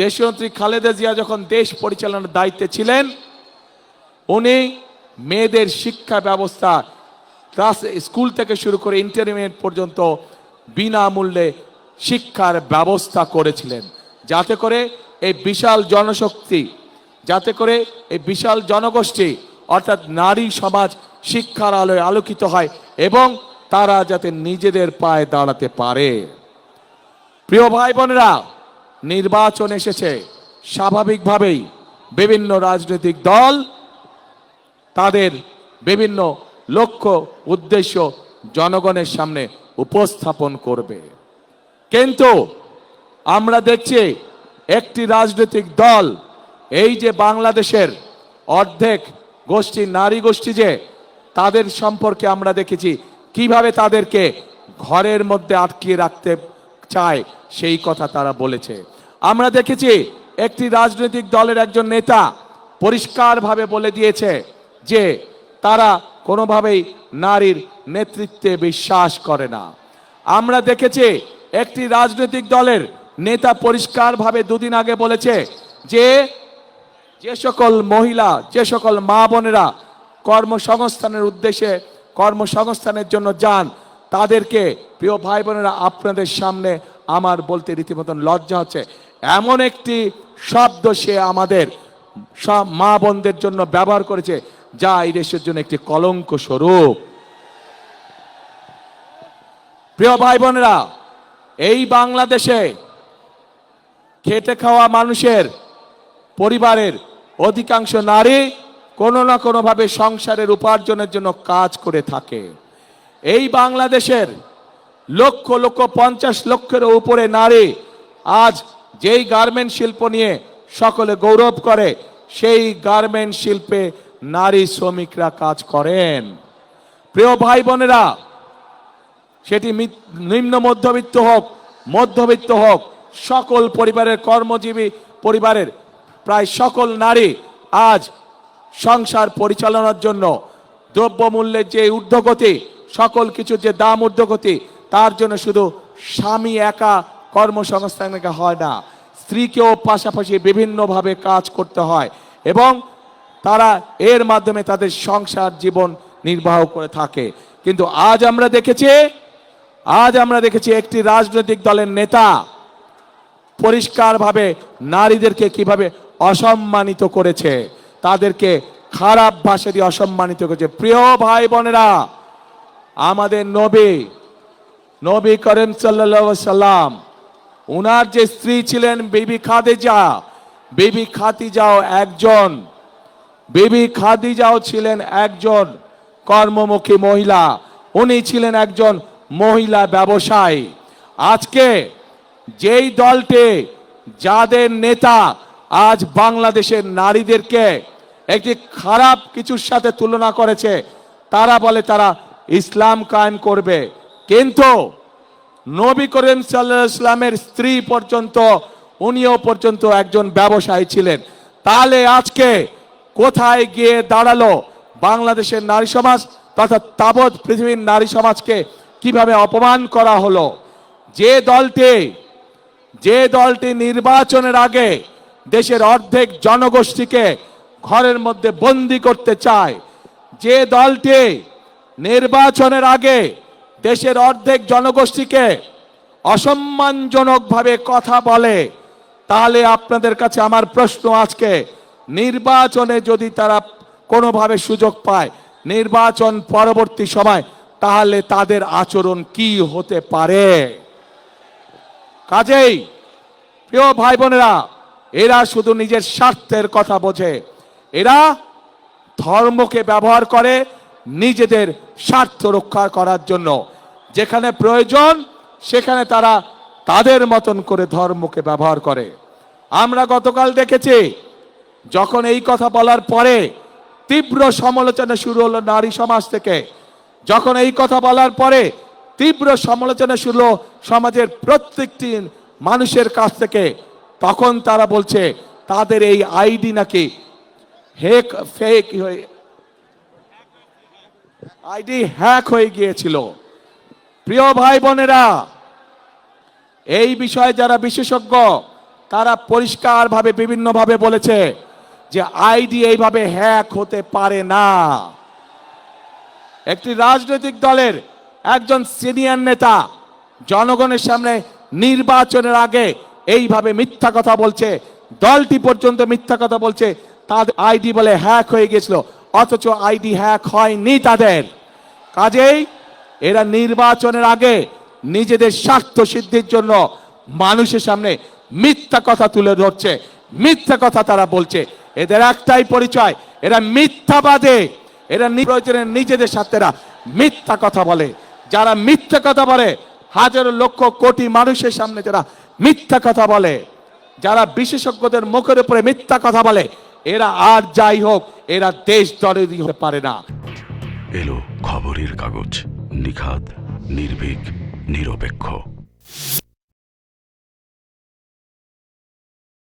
দেশনেত্রী খালেদা জিয়া যখন দেশ পরিচালনার দায়িত্বে ছিলেন, উনি মেয়েদের শিক্ষা ব্যবস্থা ক্লাস স্কুল থেকে শুরু করে ইন্টারমিডিয়েট পর্যন্ত বিনামূল্যে শিক্ষার ব্যবস্থা করেছিলেন, যাতে করে এই বিশাল জনশক্তি, যাতে করে এই বিশাল জনগোষ্ঠী অর্থাৎ নারী সমাজ শিক্ষার আলোয় আলোকিত হয় এবং তারা যাতে নিজেদের পায়ে দাঁড়াতে পারে। প্রিয় ভাই বোনেরা, নির্বাচন এসেছে, স্বাভাবিকভাবেই বিভিন্ন রাজনৈতিক দল তাদের বিভিন্ন লক্ষ্য উদ্দেশ্য জনগণের সামনে উপস্থাপন করবে। কিন্তু আমরা দেখছি একটি রাজনৈতিক দল, এই যে বাংলাদেশের অর্ধেক গোষ্ঠী নারী গোষ্ঠী, যে তাদের সম্পর্কে আমরা দেখেছি কিভাবে তাদেরকে ঘরের মধ্যে আটকিয়ে রাখতে চায়, সেই কথা তারা বলেছে। আমরা দেখেছি একটি রাজনৈতিক দলের একজন নেতা পরিষ্কারভাবে বলে দিয়েছে যে তারা কোনোভাবেই নারীর নেতৃত্বে বিশ্বাস করে না। আমরা দেখেছি একটি রাজনৈতিক দলের নেতা পরিষ্কারভাবে দুদিন আগে বলেছে যে যে সকল মহিলা, যে সকল মা বোনেরা কর্মসংস্থানের উদ্দেশ্যে কর্মসংস্থানের জন্য যান, তাদেরকে, প্রিয় ভাই বোনেরা, আপনাদের সামনে আমার বলতে রীতিমতন লজ্জা হচ্ছে, এমন একটি শব্দ সে আমাদের সব মা বোনদের জন্য ব্যবহার করেছে যা এই দেশের জন্য একটি কলঙ্ক স্বরূপ। প্রিয় ভাই বোনেরা, এই বাংলাদেশে খেটে খাওয়া মানুষের পরিবারের অধিকাংশ নারী কোনো না কোনোভাবে সংসারের উপার্জনের জন্য কাজ করে থাকে। এই বাংলাদেশের লক্ষ লক্ষ 50 লক্ষের উপরে নারী আজ যেই গার্মেন্ট শিল্প নিয়ে সকলে গৌরব করে, সেই গার্মেন্ট শিল্পে নারী শ্রমিকরা কাজ করেন। প্রিয় ভাই বোনেরা, সেটি নিম্ন মধ্যবিত্ত হোক, মধ্যবিত্ত হোক, সকল পরিবারের কর্মজীবী পরিবারের প্রায় সকল নারী আজ সংসার পরিচালনার জন্য দ্রব্যমূল্যের যে ঊর্ধ্বগতি, সকল কিছু যে দাম ঊর্ধ্বগতি, তার জন্য শুধু স্বামী একা কর্মসংস্থান হয় না, স্ত্রীকেও পাশাপাশি বিভিন্নভাবে কাজ করতে হয় এবং তারা এর মাধ্যমে তাদের সংসার জীবন নির্বাহ করে থাকে। কিন্তু আজ আমরা দেখেছি একটি রাজনৈতিক দলের নেতা পরিষ্কারভাবে নারীদেরকে কিভাবে অসম্মানিত করেছে, তাদেরকে খারাপ ভাষা দিয়ে অসম্মানিত করেছে। প্রিয় ভাই বোনেরা, আমাদের নবী করিম সাল্লাল্লাহু আলাইহি সাল্লাম, উনার যে স্ত্রী ছিলেন বিবি খাদিজাও ছিলেন একজন কর্মমুখী মহিলা, উনি ছিলেন একজন মহিলা ব্যবসায়ী। আজকে যেই দলটি, যাদের নেতা আজ বাংলাদেশের নারীদেরকে একটি খারাপ কিছুর সাথে তুলনা করেছে, তারা বলে তারা ইসলাম কায়েম করবে, কিন্তু নবী করিম সাল্লাল্লাহু আলাইহি ওয়াসাল্লামের স্ত্রী পর্যন্ত, উনিও পর্যন্ত একজন ব্যবসায়ী ছিলেন। তাহলে আজকে কোথায় গিয়ে দাঁড়ালো বাংলাদেশের নারী সমাজ তথা তাবৎ পৃথিবীর নারী সমাজকে কিভাবে অপমান করা হলো? যে দলটি নির্বাচনের আগে দেশের অর্ধেক জনগোষ্ঠীকে ঘরের মধ্যে বন্দী করতে চায়, যে দলটি নির্বাচনের আগে দেশের অর্ধেক জনগোষ্ঠীকে অসম্মানজনকভাবে কথা বলে, তাহলে আপনাদের কাছে আমার প্রশ্ন, আজকে নির্বাচনে যদি তারা কোনোভাবে সুযোগ পায় নির্বাচন পরবর্তী সময়, তাহলে তাদের আচরণ কি হতে পারে? কাজেই প্রিয় ভাই বোনেরা, এরা শুধু নিজের স্বার্থের কথা বোঝে, এরা ধর্মকে ব্যবহার করে নিজেদের স্বার্থ রক্ষা করার জন্য। যেখানে প্রয়োজন সেখানে তারা তাদের মতন করে ধর্মকে ব্যবহার করে। আমরা গতকাল দেখেছি, যখন এই কথা বলার পরে তীব্র সমালোচনা শুরু হলো নারী সমাজ থেকে, যখন এই কথা বলার পরে তীব্র সমালোচনা শুরু হলো সমাজের প্রত্যেকটি মানুষের কাছ থেকে, তখন তারা বলছে তাদের এই আইডি নাকি হ্যাক হয়ে গিয়েছিল। প্রিয় ভাই বোনেরা, এই বিষয়ে যারা বিশেষজ্ঞ তারা পরিষ্কারভাবে বিভিন্নভাবে বলেছে যে আইডি এইভাবে হ্যাক হতে পারে না। একটি রাজনৈতিক দলের একজন সিনিয়র নেতা জনগণের সামনে নির্বাচনের আগে এইভাবে মিথ্যা কথা বলছে, দলটি পর্যন্ত মিথ্যা কথা বলছে তাদের আইডি বলে হ্যাক হয়ে গেছিল, অথচ আইডি হ্যাক হয়নি তাদের। কাজেই এরা নির্বাচনের আগে নিজেদের স্বার্থ সিদ্ধির জন্য মানুষের সামনে মিথ্যা কথা তুলে ধরছে, মিথ্যা কথা তারা বলছে। এদের একটাই পরিচয়, এরা মিথ্যাবাদী। এরা প্রয়োজনে নিজেদের সাথে মিথ্যা কথা বলে। যারা মিথ্যা কথা বলে, হাজারো লক্ষ কোটি মানুষের সামনে যারা মিথ্যা কথা বলে, যারা বিশেষজ্ঞদের মুখের উপরে মিথ্যা কথা বলে, এরা আর যাই হোক, এরা দেশ দরদি হতে পারে না। এলো খবরের কাগজ, নিখাত, নির্ভীক, নিরপেক্ষ।